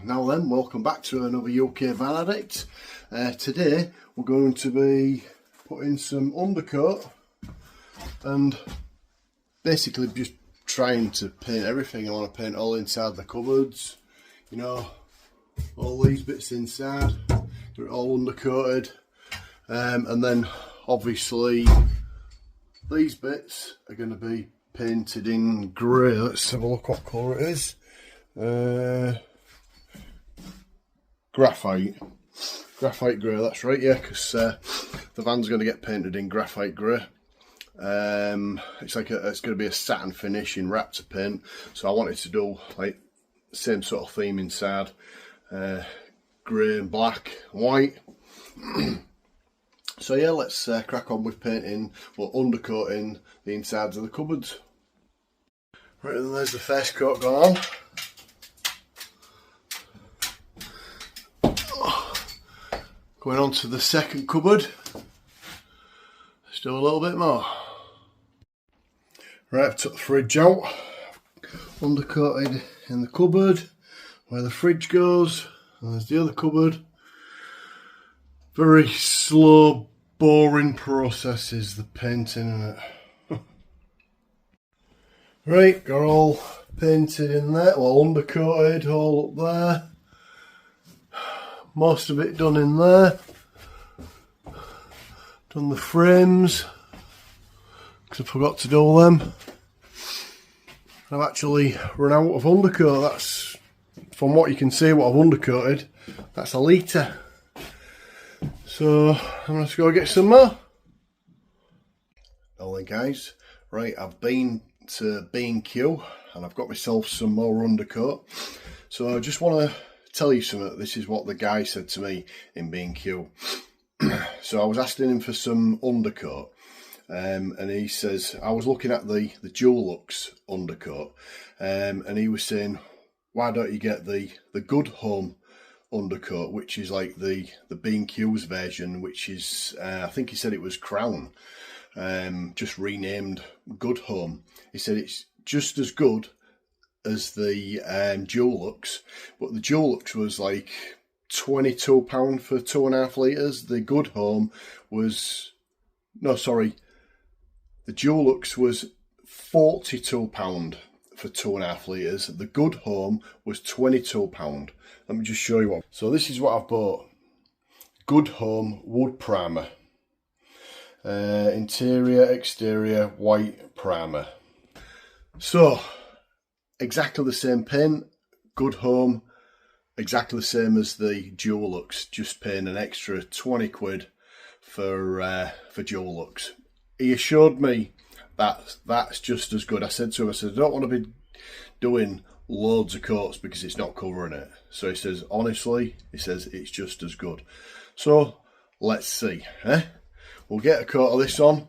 Now then, welcome back to another UK Van Addict. Today we're going to be putting some undercoat and basically just trying to paint everything. I want to paint all inside the cupboards, you know, all these bits inside, get it all undercoated, and then obviously these bits are going to be painted in grey. Let's have a look what colour it is. Graphite grey, that's right, yeah, because the van's going to get painted in graphite grey. It's going to be a satin finish in Raptor paint, so I wanted to do like the same sort of theme inside, grey and black and white. So yeah, let's crack on with painting, well, undercoating the insides of the cupboards. Right, then there's the first coat going on. Going on to the second cupboard. Let's do a little bit more. Right, I've took the fridge out. Undercoated in the cupboard where the fridge goes. And there's the other cupboard. Very slow, boring process is the painting in it. Right, got all painted in there. Well, undercoated all up there. Most of it done in there. Done the frames because I forgot to do them. I've actually run out of undercoat. That's, from what you can see, what I've undercoated. That's a litre. So I'm going to go get some more. Now then, guys, right, I've been to B&Q and I've got myself some more undercoat. So I just want to tell you something. This is what the guy said to me in B&Q. So I was asking him for some undercoat, and he says, I was looking at the Dulux undercoat, and he was saying, why don't you get the Good Home undercoat, which is like the B&Q's version, which is I think he said it was Crown, just renamed Good Home. He said it's just as good as the Dulux, but the Dulux was like £22 for 2.5 litres. The Good Home was, no, sorry, the Dulux was £42 for 2.5 litres. The Good Home was £22. Let me just show you what. So this is what I've bought. Good Home wood primer, interior, exterior, white primer. So exactly the same paint, Good Home, exactly the same as the Dulux, just paying an extra 20 quid for Dulux. He assured me that that's just as good. I said to him, I don't want to be doing loads of coats because it's not covering it. So he says, honestly, he says it's just as good. So let's see, we'll get a coat of this on.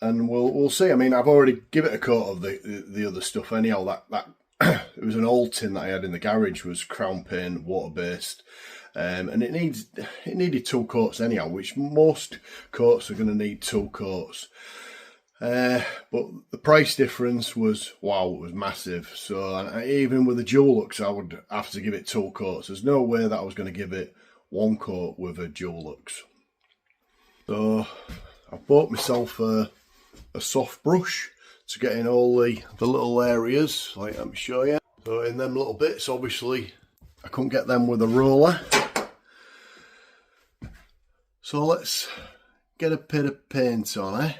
And we'll see. I mean, I've already given it a coat of the other stuff anyhow. That it was an old tin that I had in the garage, was Crown paint, water based, and it needed 2 coats anyhow. Which most coats are going to need 2 coats. But the price difference was, wow, it was massive. So even with the Dulux, I would have to give it 2 coats. There's no way that I was going to give it 1 coat with a Dulux. So I bought myself a soft brush to get in all the little areas, like let me show you. So in them little bits, obviously I couldn't get them with a roller. So let's get a bit of paint on,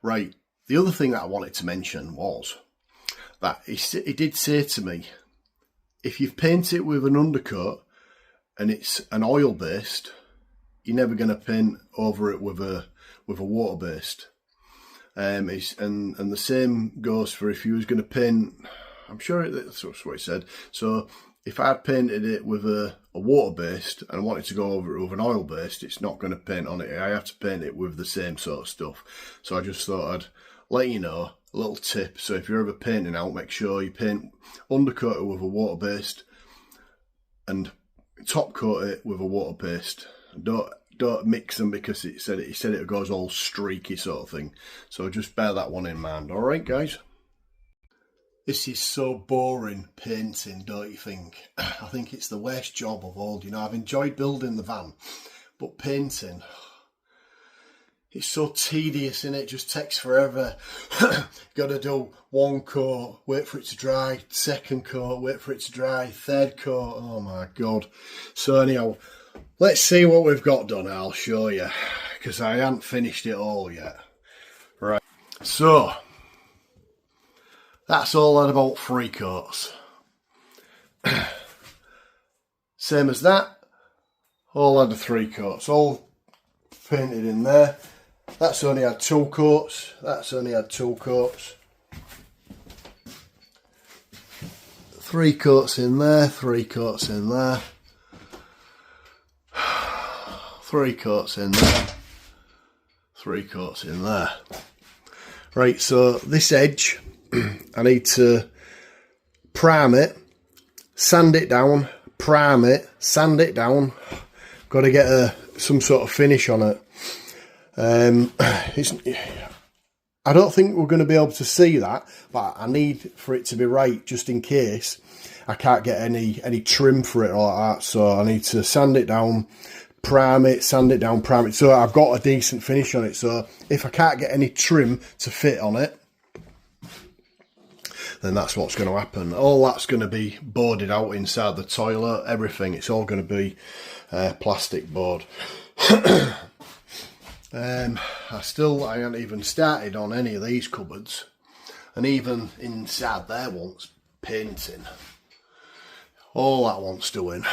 right, the other thing that I wanted to mention was that he did say to me, if you've painted it with an undercoat and it's an oil based, you're never going to paint over it with a water based. And the same goes for if you was going to paint, I'm sure that's what he said. So if I painted it with a water based and I wanted to go over it with an oil based, it's not going to paint on it. I have to paint it with the same sort of stuff. So I just thought I'd let you know, a little tip. So if you're ever painting out, make sure you paint undercoat it with a water based and top coat it with a water based. Don't mix them because he said it goes all streaky sort of thing. So just bear that one in mind. All right, guys. This is so boring painting, don't you think? I think it's the worst job of all. You know, I've enjoyed building the van, but painting, it's so tedious, and it just takes forever. Got to do one coat, wait for it to dry, second coat, wait for it to dry, third coat. Oh my God. So anyhow, let's see what we've got done. I'll show you, because I haven't finished it all yet. Right, so that's all at about 3 coats. Same as that, all had 3 coats, all painted in there. That's only had 2 coats, that's only had 2 coats. 3 coats in there, 3 coats in there. 3 coats in there, 3 coats in there. Right, so this edge, I need to prime it, sand it down, prime it, sand it down. Got to get some sort of finish on it. I don't think we're going to be able to see that, but I need for it to be right, just in case I can't get any trim for it or like that. So I need to sand it down, prime it, sand it down, prime it, so I've got a decent finish on it. So if I can't get any trim to fit on it, then that's what's going to happen. All that's going to be boarded out inside the toilet, everything. It's all going to be plastic board. I haven't even started on any of these cupboards, and even inside there wants painting. All that wants doing.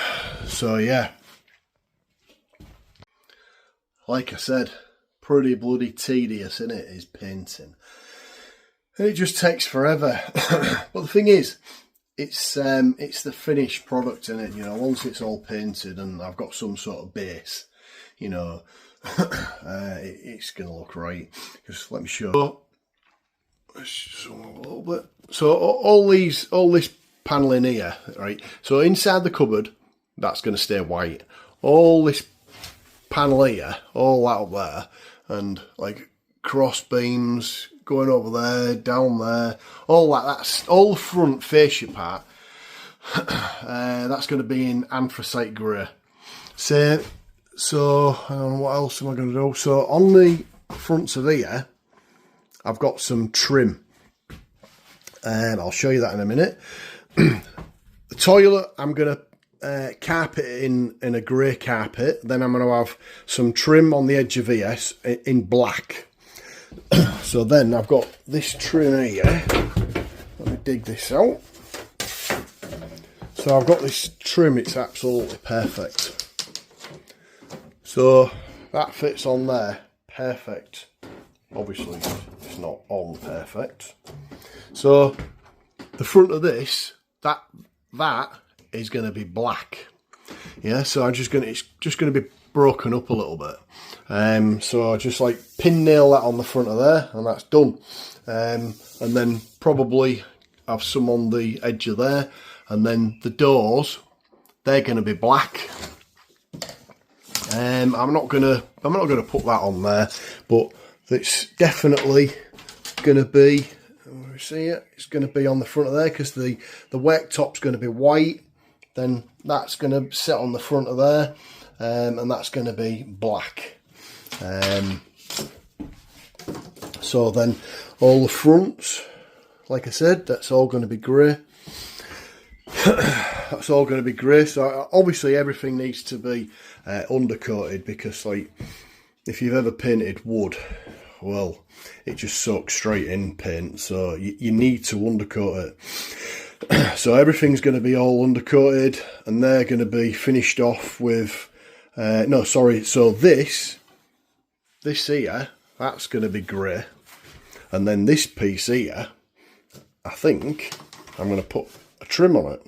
So yeah, like I said, pretty bloody tedious, isn't it, is painting. And it just takes forever. But the thing is, it's the finished product, in it. You know, once it's all painted and I've got some sort of base, you know, it's gonna look right. Just let me show. So a little bit. So all this paneling here, right? So inside the cupboard, that's gonna stay white. All this panel here, all that up there, and like cross beams going over there, down there, all that, that's all the front fascia part. That's going to be in anthracite grey. So what else am I going to do? So on the fronts of here, I've got some trim, and I'll show you that in a minute. The toilet, I'm going to carpet it in a grey carpet. Then I'm going to have some trim on the edge of here in black. So then I've got this trim here. Let me dig this out. So I've got this trim, it's absolutely perfect. So that fits on there, perfect. Obviously it's not on perfect. So the front of this, that is going to be black. Yeah, so it's just going to be broken up a little bit. So I just like pin nail that on the front of there, and that's done. And then probably have some on the edge of there, and then the doors, they're going to be black. I'm not gonna put that on there, but it's definitely going to be. See it? It's going to be on the front of there, because the worktop's going to be white. Then that's going to sit on the front of there, and that's going to be black. So then all the fronts, like I said, that's all going to be grey. That's all going to be grey. So obviously everything needs to be undercoated, because like if you've ever painted wood, well, it just soaks straight in paint, so you need to undercoat it. So everything's going to be all undercoated, and they're going to be finished off with so this here, that's going to be grey, and then this piece here, I think I'm going to put a trim on it,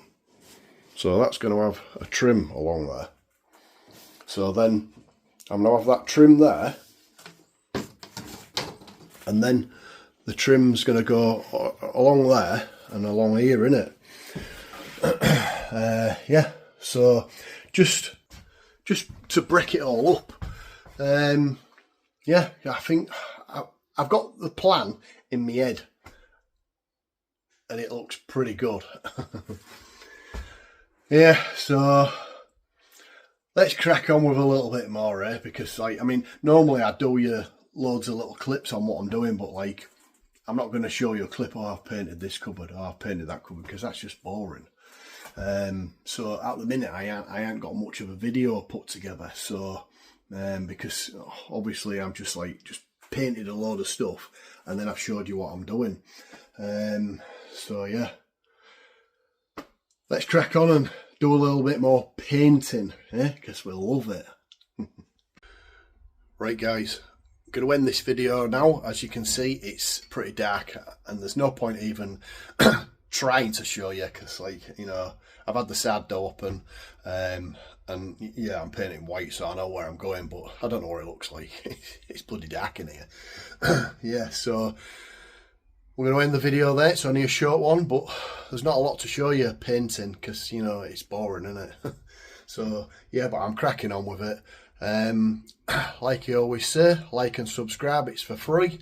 so that's going to have a trim along there. So then I'm going to have that trim there, and then the trim's going to go along there and along here, innit? Yeah, so just to break it all up, yeah, I think I've got the plan in my head, and it looks pretty good. Yeah, so let's crack on with a little bit more, because like, I mean, normally I do you loads of little clips on what I'm doing, but like, I'm not going to show you a clip, oh, I've painted this cupboard, oh, I've painted that cupboard, because that's just boring. So at the minute I ain't got much of a video put together, so because obviously I'm just painted a load of stuff and then I've showed you what I'm doing. So yeah, let's crack on and do a little bit more painting, because we love it. Right guys, I'm going to end this video now. As you can see, it's pretty dark and there's no point even trying to show you, because like, you know, I've had the side door open, and yeah, I'm painting white, so I know where I'm going, but I don't know what it looks like. It's bloody dark in here. Yeah, so we're going to end the video there. It's only a short one, but there's not a lot to show you painting, because, you know, it's boring, isn't it? So yeah, but I'm cracking on with it. Like you always say, like and subscribe, it's for free.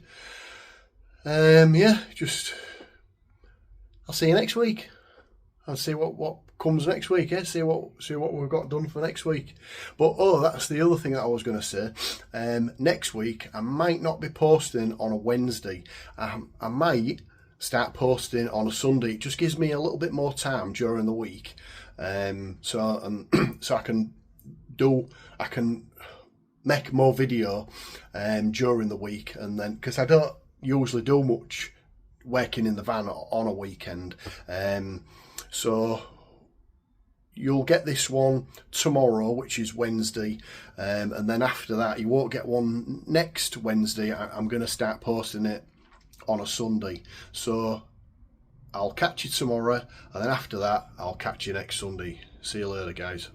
Yeah, just I'll see you next week. I'll see what comes next week, see what we've got done for next week. But oh, that's the other thing that I was going to say. Next week I might not be posting on a Wednesday. I might start posting on a Sunday. It just gives me a little bit more time during the week, so I can make more video during the week, and then, because I don't usually do much working in the van on a weekend, so you'll get this one tomorrow, which is Wednesday, and then after that you won't get one next Wednesday. I'm going to start posting it on a Sunday, so I'll catch you tomorrow, and then after that I'll catch you next Sunday. See you later guys.